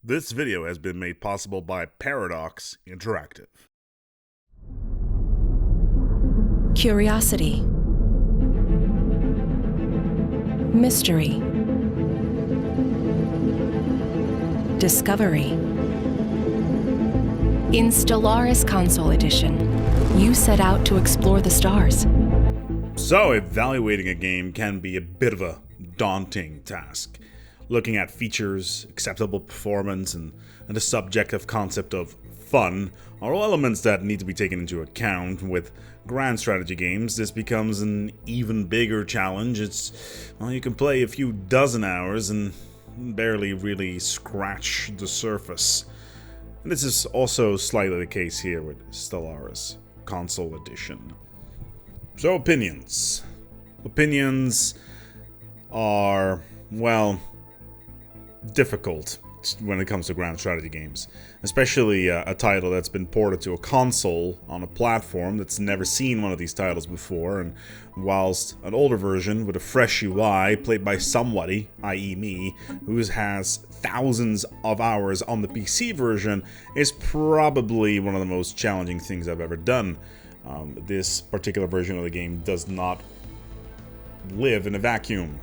This video has been made possible by Paradox Interactive. Curiosity. Mystery. Discovery. In Stellaris Console Edition, you set out to explore the stars. So, evaluating a game can be a bit of a daunting task. Looking at features, acceptable performance, and the subjective concept of fun are all elements that need to be taken into account. With grand strategy games, this becomes an even bigger challenge. You can play a few dozen hours and barely really scratch the surface. And this is also slightly the case here with Stellaris Console Edition. So, opinions. Opinions are, well, difficult when it comes to grand strategy games, especially a title that's been ported to a console on a platform that's never seen one of these titles before, and whilst an older version with a fresh UI played by somebody, i.e. me, who has thousands of hours on the PC version, is probably one of the most challenging things I've ever done. This particular version of the game does not live in a vacuum.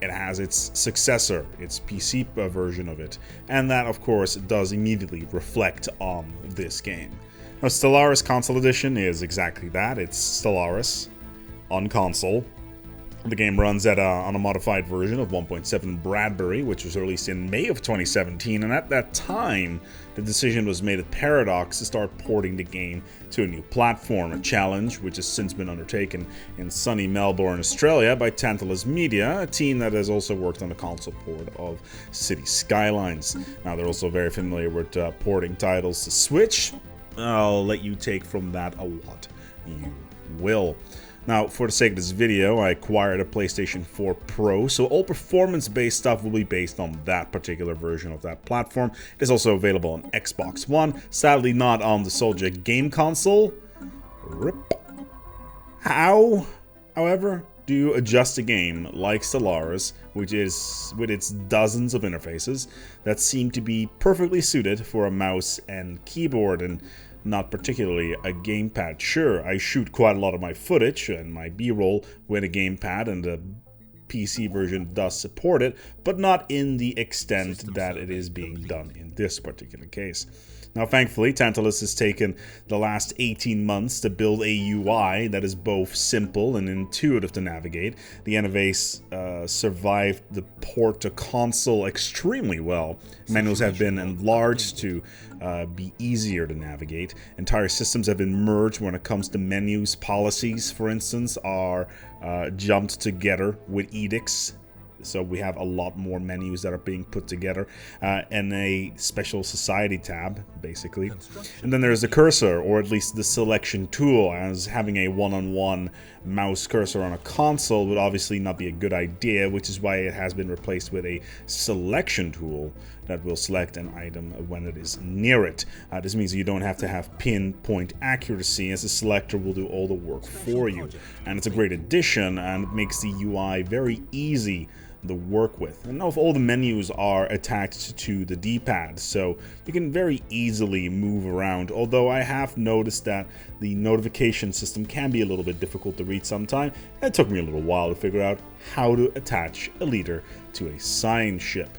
It has its successor, its PC version of it, and that, of course, does immediately reflect on this game. Now, Stellaris Console Edition is exactly that. It's Stellaris on console. The game runs on a modified version of 1.7 Bradbury, which was released in May of 2017, and at that time, the decision was made at Paradox to start porting the game to a new platform, a challenge which has since been undertaken in sunny Melbourne, Australia by Tantalus Media, a team that has also worked on the console port of City Skylines. Now, they're also very familiar with porting titles to Switch. I'll let you take from that what you will. Now, for the sake of this video, I acquired a PlayStation 4 Pro, so all performance-based stuff will be based on that particular version of that platform. It is also available on Xbox One, sadly not on the Soldier game console. RIP. However, do you adjust a game like Stellaris, which is with its dozens of interfaces that seem to be perfectly suited for a mouse and keyboard, and not particularly a gamepad. Sure, I shoot quite a lot of my footage and my B-roll with a gamepad, and the PC version does support it, but not in the extent that it is being done in this particular case. Now, thankfully, Tantalus has taken the last 18 months to build a UI that is both simple and intuitive to navigate. The interface survived the port to console extremely well. Menus have been enlarged to be easier to navigate. Entire systems have been merged when it comes to menus. Policies, for instance, are jumped together with edicts. So we have a lot more menus that are being put together, and a special society tab, basically. And then there's the cursor, or at least the selection tool, as having a one-on-one mouse cursor on a console would obviously not be a good idea, which is why it has been replaced with a selection tool that will select an item when it is near it. This means you don't have to have pinpoint accuracy, as the selector will do all the work for you. And it's a great addition, and it makes the UI very easy to work with. And all the menus are attached to the D-pad, so you can very easily move around, although I have noticed that the notification system can be a little bit difficult to read sometimes. It took me a little while to figure out how to attach a leader to a sign ship.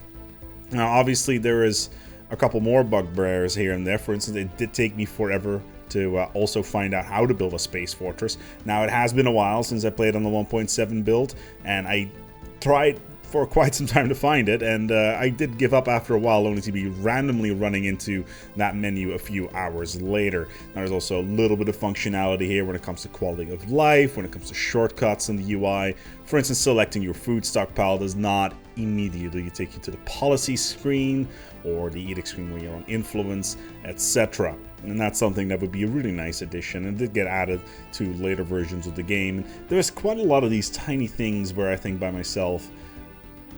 Now, obviously, there is a couple more bugbears here and there. For instance, it did take me forever to also find out how to build a space fortress. Now, it has been a while since I played on the 1.7 build, and I tried for quite some time to find it, and I did give up after a while, only to be randomly running into that menu a few hours later. Now, there's also a little bit of functionality here when it comes to quality of life, when it comes to shortcuts in the UI. For instance, selecting your food stockpile does not immediately take you to the policy screen or the edict screen where you're on influence, etc. And that's something that would be a really nice addition, and did get added to later versions of the game. There's quite a lot of these tiny things where I think by myself,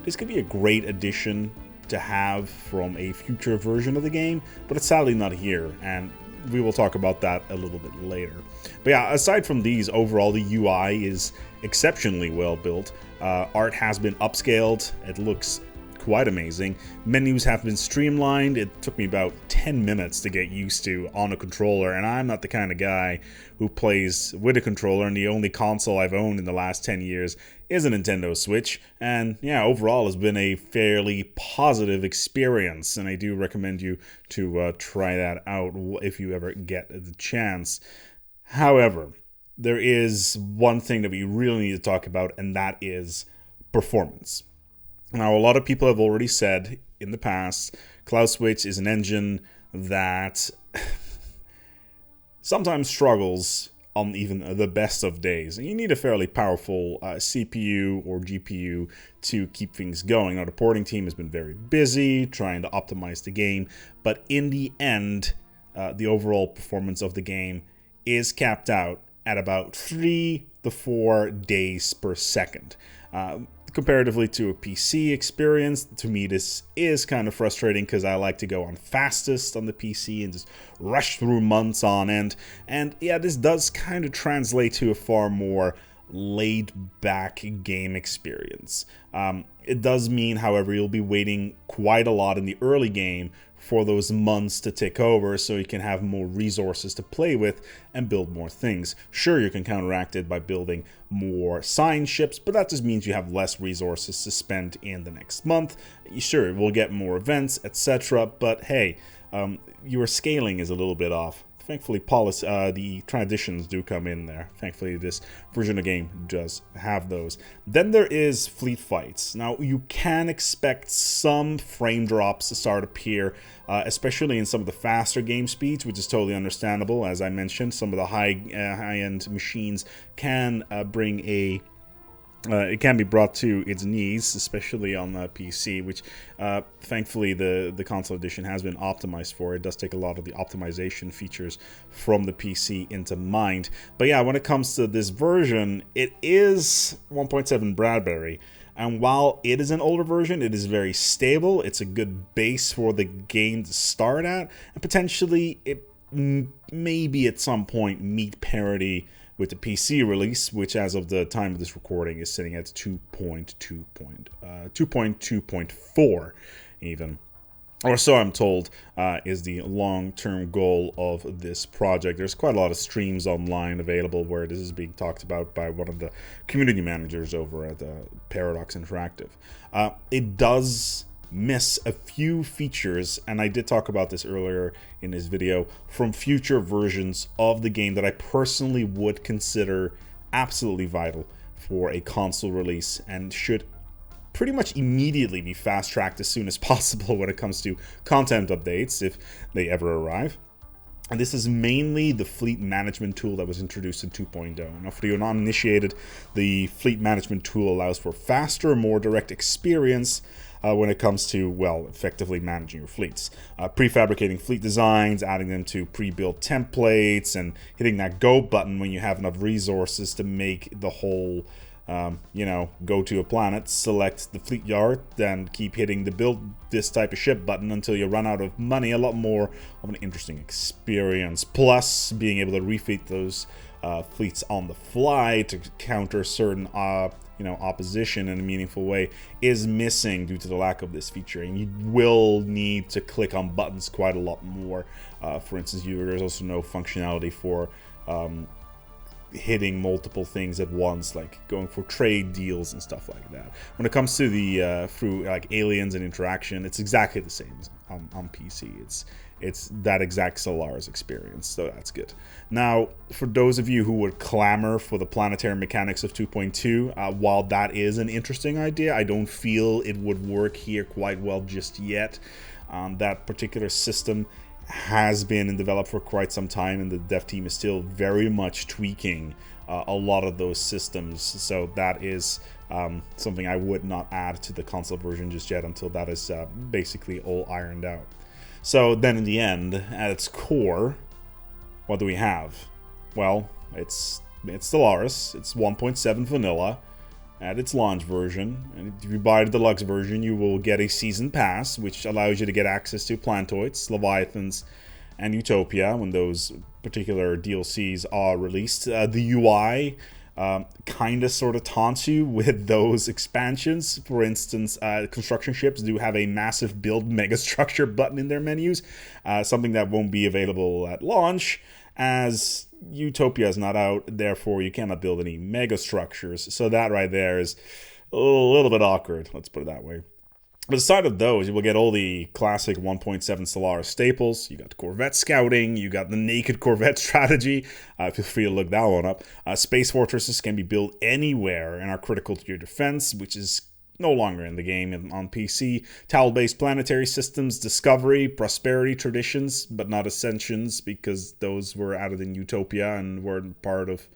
this could be a great addition to have from a future version of the game, but it's sadly not here, and we will talk about that a little bit later. But yeah, aside from these, overall the UI is exceptionally well built. Art has been upscaled. It looks quite amazing. Menus have been streamlined. It took me about 10 minutes to get used to on a controller, and I'm not the kind of guy who plays with a controller, and the only console I've owned in the last 10 years is a Nintendo Switch, and yeah, overall has been a fairly positive experience, and I do recommend you to try that out if you ever get the chance. However, there is one thing that we really need to talk about, and that is performance. Now, a lot of people have already said in the past, Cloud Switch is an engine that sometimes struggles on even the best of days. And you need a fairly powerful CPU or GPU to keep things going. Now, the porting team has been very busy trying to optimize the game, but in the end, the overall performance of the game is capped out at about 3 to 4 days per second. Comparatively to a PC experience, to me this is kind of frustrating because I like to go on fastest on the PC and just rush through months on end. And yeah, this does kind of translate to a far more laid-back game experience. It does mean, however, you'll be waiting quite a lot in the early game for those months to tick over so you can have more resources to play with and build more things. Sure, you can counteract it by building more science ships, but that just means you have less resources to spend in the next month. Sure, we'll get more events, etc., but hey, your scaling is a little bit off. Thankfully, the transitions do come in there. Thankfully, this version of the game does have those. Then there is fleet fights. Now, you can expect some frame drops to start appear, especially in some of the faster game speeds, which is totally understandable. As I mentioned, some of the high-end machines can bring it can be brought to its knees, especially on the PC, which thankfully the console edition has been optimized for. It does take a lot of the optimization features from the PC into mind. But yeah, when it comes to this version, it is 1.7 Bradbury. And while it is an older version, it is very stable. It's a good base for the game to start at. And potentially, it maybe at some point meet parity with the PC release, which as of the time of this recording is sitting at 2.2.4 even. Or so I'm told is the long-term goal of this project. There's quite a lot of streams online available where this is being talked about by one of the community managers over at Paradox Interactive. It does miss a few features, and I did talk about this earlier in this video, from future versions of the game that I personally would consider absolutely vital for a console release and should pretty much immediately be fast-tracked as soon as possible when it comes to content updates, if they ever arrive. And this is mainly the fleet management tool that was introduced in 2.0. Now, for the uninitiated, the fleet management tool allows for faster, more direct experience when it comes to, well, effectively managing your fleets. Prefabricating fleet designs, adding them to pre-built templates, and hitting that go button when you have enough resources to make the whole, go to a planet, select the fleet yard, then keep hitting the build this type of ship button until you run out of money. A lot more of an interesting experience. Plus, being able to refit those fleets on the fly to counter certain opposition in a meaningful way is missing due to the lack of this feature, and you will need to click on buttons quite a lot more. For instance, there's also no functionality for hitting multiple things at once, like going for trade deals and stuff like that. When it comes to the through like aliens and interaction, it's exactly the same as on PC. It's that exact Stellaris experience, so that's good. Now, for those of you who would clamor for the planetary mechanics of 2.2, while that is an interesting idea, I don't feel it would work here quite well just yet. That particular system has been in development for quite some time, and the dev team is still very much tweaking a lot of those systems, so that is something I would not add to the console version just yet until that is basically all ironed out. So then in the end, at its core, what do we have? Well, it's Stellaris. It's 1.7 vanilla at its launch version, and if you buy the deluxe version, you will get a season pass, which allows you to get access to Plantoids, Leviathans, and Utopia when those particular DLCs are released. The UI kind of sort of taunts you with those expansions. For instance, construction ships do have a massive build megastructure button in their menus, something that won't be available at launch, as Utopia is not out, therefore you cannot build any megastructures. So that right there is a little bit awkward, let's put it that way. But aside of those, you will get all the classic 1.7 Stellaris staples. You got Corvette scouting, you got the naked Corvette strategy. Feel free to look that one up. Space fortresses can be built anywhere and are critical to your defense, which is no longer in the game on PC. Tile-based planetary systems, discovery, prosperity traditions, but not ascensions, because those were added in Utopia and weren't part of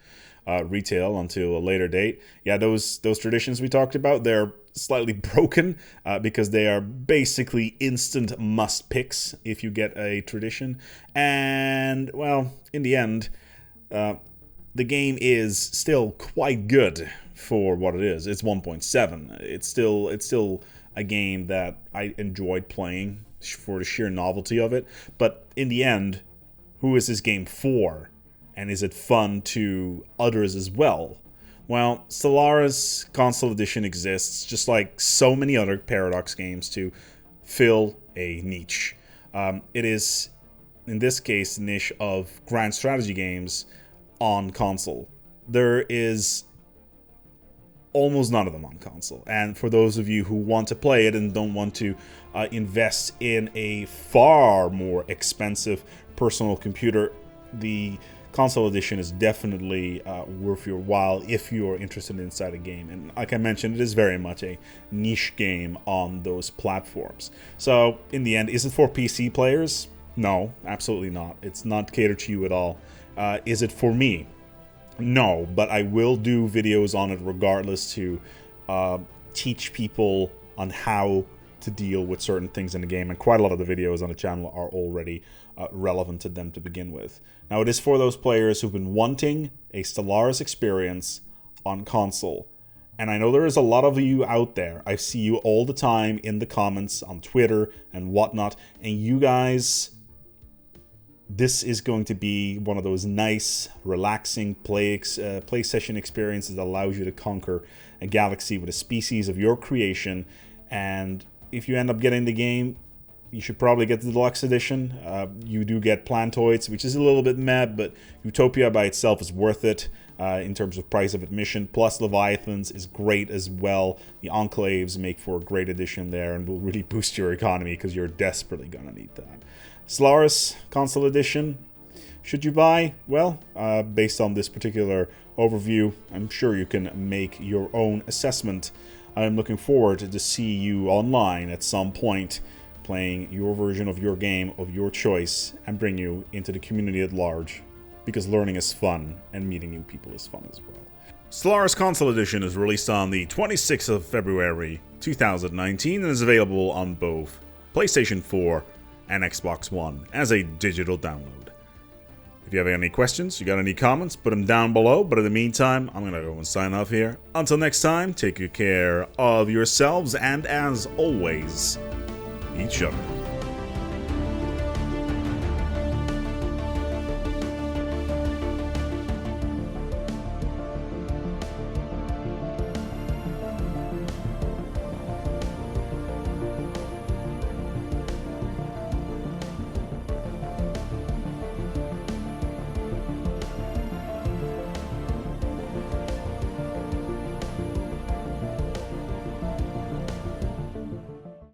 retail until a later date. Yeah, those traditions we talked about, they're slightly broken because they are basically instant must picks if you get a tradition. And, well, in the end, the game is still quite good for what it is. It's 1.7. It's still a game that I enjoyed playing for the sheer novelty of it. But in the end, who is this game for? And is it fun to others as well? Well, Stellaris Console Edition exists, just like so many other Paradox games, to fill a niche. It is, in this case, the niche of grand strategy games on console. There is almost none of them on console. And for those of you who want to play it and don't want to invest in a far more expensive personal computer, the Console Edition is definitely worth your while if you're interested inside a game. And like I mentioned, it is very much a niche game on those platforms. So in the end, is it for PC players? No, absolutely not. It's not catered to you at all. Is it for me? No, but I will do videos on it regardless to teach people on how to deal with certain things in the game, and quite a lot of the videos on the channel are already relevant to them to begin with. Now, it is for those players who've been wanting a Stellaris experience on console. And I know there is a lot of you out there. I see you all the time in the comments on Twitter and whatnot, and you guys, this is going to be one of those nice, relaxing play session experiences that allows you to conquer a galaxy with a species of your creation. And if you end up getting the game, you should probably get the deluxe edition. You do get Plantoids, which is a little bit meh, but Utopia by itself is worth it in terms of price of admission. Plus Leviathans is great as well. The Enclaves make for a great addition there and will really boost your economy because you're desperately going to need that. Stellaris Console Edition, should you buy? Well, based on this particular overview, I'm sure you can make your own assessment. I'm looking forward to see you online at some point playing your version of your game of your choice and bring you into the community at large, because learning is fun and meeting new people is fun as well. Stellaris Console Edition is released on the 26th of February 2019 and is available on both PlayStation 4 and Xbox One as a digital download. If you have any questions, you got any comments, put them down below. But in the meantime, I'm going to go and sign off here. Until next time, take good care of yourselves and, as always, each other.